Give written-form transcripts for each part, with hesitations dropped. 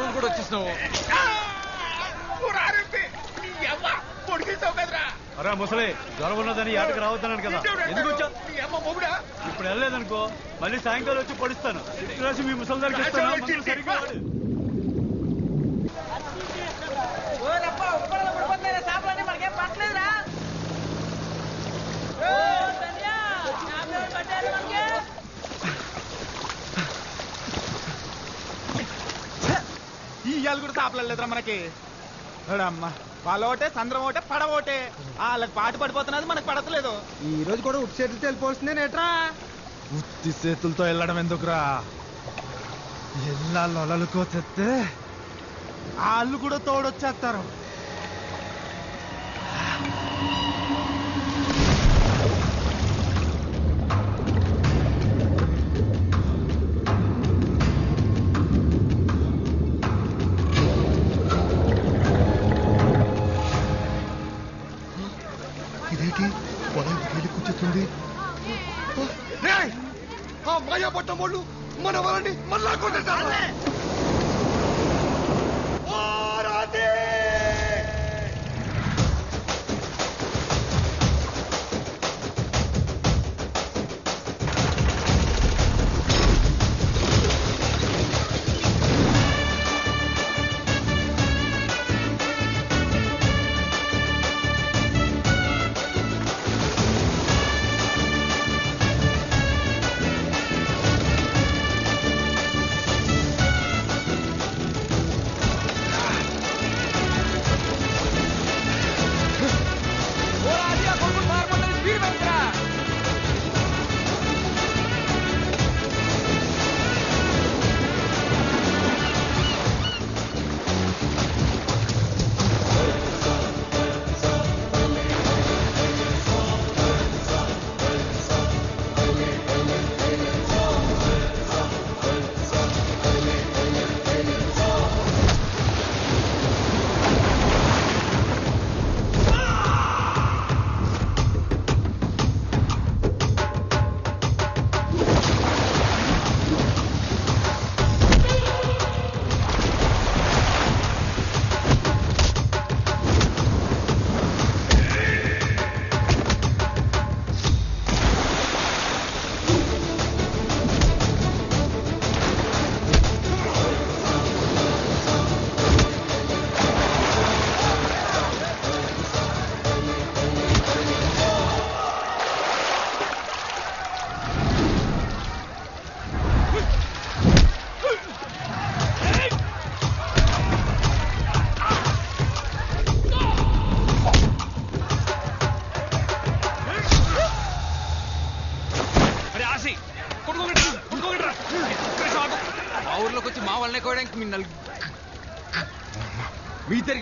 నువ్వు కూడా వచ్చేసినావు. అరే ముసలి జ్వరం ఉన్నదని ఏడకి రావద్దన్నాను కదా, ఎందుకు వచ్చా? ఇప్పుడు వెళ్ళలేదనుకో మళ్ళీ సాయంకాలం వచ్చి పడుస్తాను. రాసి మీ ముసలి దగ్గరికి ఇస్తాను. మందులు సరిగ్గా వాడు. ఈ ఇయ్యాలు కూడా తాపలేదురా మనకి. అమ్మ వాళ్ళ ఒకటే సంద్రం ఒకటే పడవ ఒకటే, వాళ్ళకి పాటు పడిపోతున్నది మనకు పడతలేదు. ఈ రోజు కూడా ఉట్టి చేతులతో వెళ్ళిపోవాల్సిందే నేట్రా. ఉత్తి చేతులతో వెళ్ళడం ఎందుకురా, ఎల్లా లొలలుకో తెస్తే వాళ్ళు కూడా తోడొచ్చేస్తారు. ఇదేంటి పొలానికి వెళ్ళి కూర్చుంది? ఆ మాయాపట్నం వాళ్ళు మన వాళ్ళని మళ్ళా కొట్టేశారు. ఊర్లోకి వచ్చి మా వాళ్ళని కోయడానికి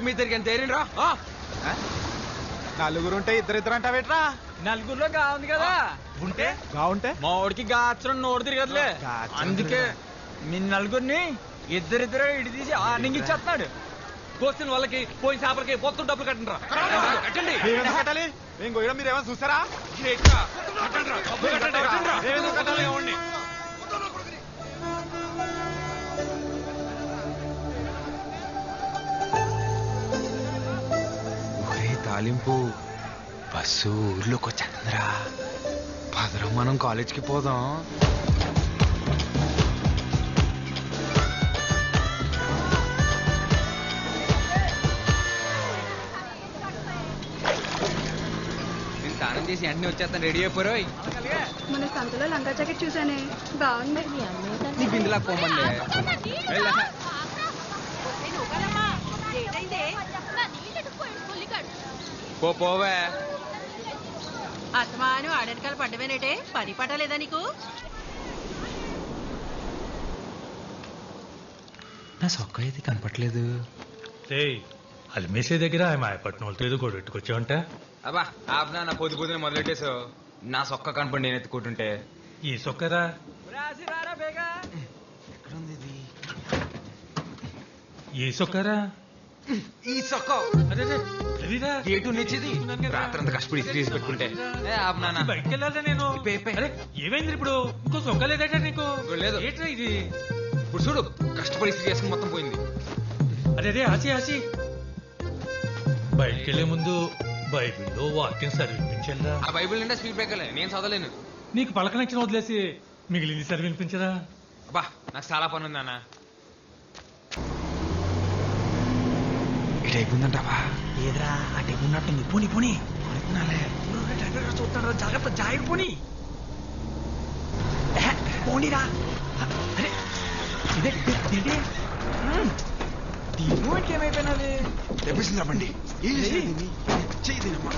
మీ తిరిగి ఎంత ఏరిండ్రా? నలుగురుంటే ఇద్దరిద్దరు అంటావేట్రా? నలుగురులో గా ఉంది కదా, ఉంటే బాగుంటే మా వాడికి గాచరం నోడు తిరగదులే. అందుకే మీ నలుగురిని ఇద్దరిద్దరు ఇడి తీసి ఆర్నింగ్ ఇచ్చేస్తున్నాడు. కోసిన వాళ్ళకి పోయిన చేపలకి పొత్తు డబ్బులు కట్టండి. కట్టండి. కట్టాలి మేము గోయడం మీరు ఏమైనా చూసారా? తాలింపు బస్సు ఊర్లోకి వచ్చేంద్రా, పదరం మనం కాలేజ్కి పోదాం. నేను స్నానం చేసి వెంటనే వచ్చేస్తాను, రెడీ అయిపోరు. మన సంతలో లంగా జాకెట్ చూసానే, బాగుంది. నీ బిందులా పోమండి. పోవే. అత్తమాను ఆడెనకాల పడ్డమేనేటే, పని పట్టలేదా నీకు? నా సొక్క అయితే కనపట్లేదు. అది మెసే దగ్గర మాయపట్నం వాళ్ళతో ఏదో కూడా పెట్టుకొచ్చావంట. అబ్బా ఆపనా, నా పొద్దు పొద్దునే మొదలెట్టేసావు. నా సొక్క కనపడి నేను ఎత్తుకుంటుంటే. ఈ సొక్కరా ఎక్కడుంది ఇది? ఈ సొక్కరా ఈ సొక్క గేటు నిచ్చింది. రాత్రంతా కష్టపడి తీసి పెట్టుకుంటే బయటకు వెళ్ళాలి నేను. ఏమైంది ఇప్పుడు? ఇంకో సొక్క లేదట నీకు? లేదు. ఏంట్రా ఇది? ఇప్పుడు చూడు, కష్టపడి చేసుకుని మొత్తం పోయింది. అదే ఆసి ఆసి బయటికి వెళ్లే ముందు బైబిల్లో వాక్యం చదివించరా. ఆ బైబిల్ నిండా స్పీడ్ బ్రేకర్లే, నేను చదవలేను. నీకు పలక నచ్చిన వదిలేసి మిగిలింది చదివినిపించరా. అబ్బా నాకు చాలా పని ఉంది అన్న. ఇటైపోయిందంటావా? ఏదిరా అటైపు ఉన్నట్టుంది. పోనీ పోనీ అనుకున్నాలే. డ్రైవర్ చూస్తాడు, జాగ్రత్త జాయిడ్ పోనీ. పోనీరా. అరే ఇదే ఇదేంటి దీని ఏమైపోయినది? తెప్పిసిందిరా బండి. ఏం చేసేది దీన్ని? చెయ్యి దీనమ్మా.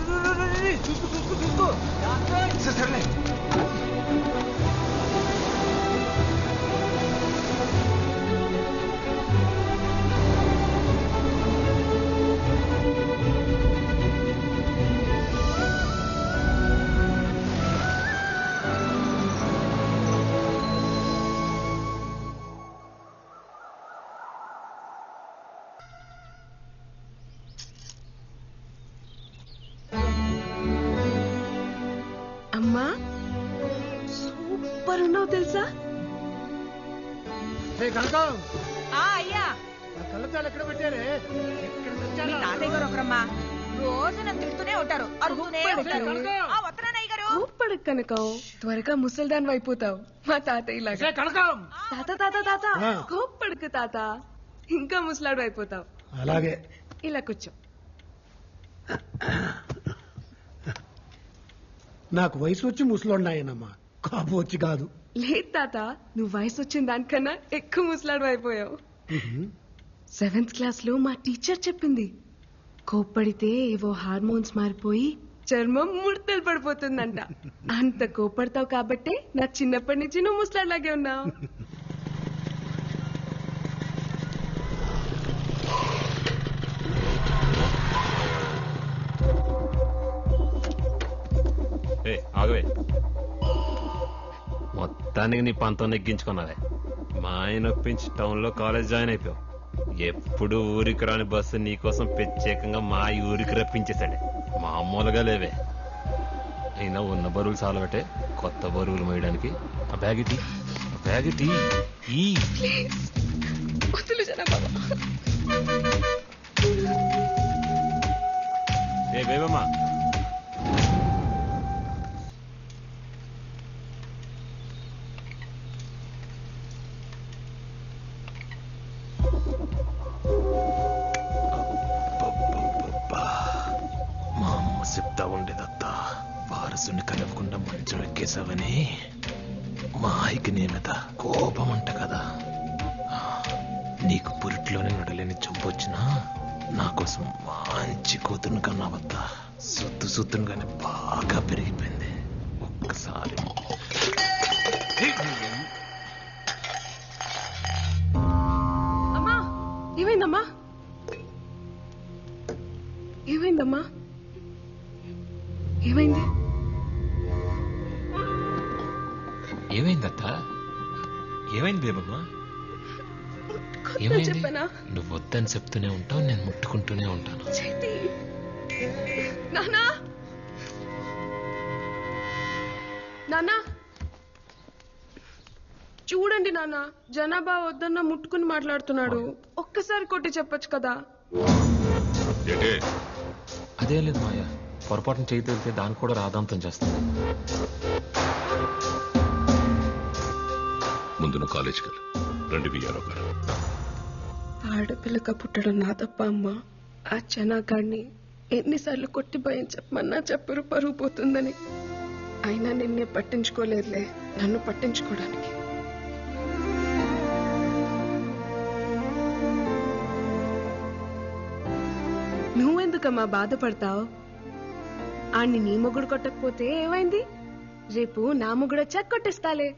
చూసుకో చూసుకో చూసుకో. సరేలే. అమ్మా సూపర్ ఉన్నావు తెలుసా? అయ్యా మీ తాతయ్య గారు ఒకరమ్మా రోజు నన్ను తిడుతూనే ఉంటారు, అరుగుతూనే ఉంటారు. వస్తున్నాను అయ్య గారు. కోప్పడకు కనకం, త్వరగా ముసల్దాన్ అయిపోతావు మా తాతయ్య లాగా. తాత తాత తాత కోప్పడకు తాత, ఇంకా ముసలాడు అయిపోతావు. అలాగే ఇలా కూర్చో. నాకు వయసు వచ్చి ముసలోన్నాయనమ్మా, కాపు వచ్చి కాదు. లేదు తాత, నువ్వు వయసు వచ్చిన దానికన్నా ఎక్కువ ముసలాడు అయిపోయావు. 7th క్లాస్ లో మా టీచర్ చెప్పింది, కోప్పడితే ఏవో హార్మోన్స్ మారిపోయి చర్మం ముడతలు పడిపోతుందంట. అంత కోప్పడతావు కాబట్టే నా చిన్నప్పటి నుంచి నువ్వు ముసలాడిలాగే ఉన్నావు. ఆగవే, మొత్తానికి నీ పంతం నెగ్గించుకున్నావే. మా ఆయన ఒప్పించి టౌన్ లో కాలేజ్ జాయిన్ అయిపోయావు. ఎప్పుడు ఊరికి రాని బస్సు నీకోసం ప్రత్యేకంగా మా ఊరికి రప్పించేశాడే. మామూలుగా లేవే. అయినా ఉన్న బరువులు చాలబట్టే కొత్త బరువులు మోయడానికి. ఆ బ్యాగ్ ఇటీ, ఆ బ్యాగ్ ఇటీ. ఏ బేబమ్మా, చెప్తా ఉండేదత్తా, వారసుని కలవకుండా మంచం ఎక్కేసావని. మా ఆయికి నీ మీద కోపం అంట కదా. నీకు పురిట్లోనే నడలేని చంపొచ్చినా నా కోసం మంచి కూతురుని కన్నావద్దా. సుత్తుగానే బాగా పెరిగిపోయింది. ఒక్కసారి అమ్మా ఏమైందమ్మా? ఏమైందమ్మా? ఏమైంది? ఏమైందత్త? ఏమైంది బేబమ్మా? చెప్పనా? నువ్వు వద్దని చెప్తూనే ఉంటావు, నేను ముట్టుకుంటూనే ఉంటాను. నానా నానా చూడండి నాన్న, జనాభా వద్దన్న ముట్టుకుని మాట్లాడుతున్నాడు. ఒక్కసారి కొట్టి చెప్పొచ్చు కదా. అదే లేదు మాయా, పొరపాటున చేయి తెలితే దాన్ని కూడా రాదాంతం చేస్తాను. ముందు నువ్వు కాలేజీకి వెళ్ళు. రండి బియ్యారావు గారు. ఆడపిల్లక పుట్టడం నా తప్ప అమ్మా. ఆ జనాగాడిని ఎన్నిసార్లు కొట్టి భయం చెప్పమన్నా చెప్పరు, పరుగు పోతుందని. అయినా నిన్నే పట్టించుకోలేదులే, నన్ను పట్టించుకోవడానికి. నువ్వెందుకమ్మా బాధపడతావు? ఆడిని నీ మొగుడు కొట్టకపోతే ఏమైంది? రేపు నా మొగుడు వచ్చాక కొట్టిస్తాలే.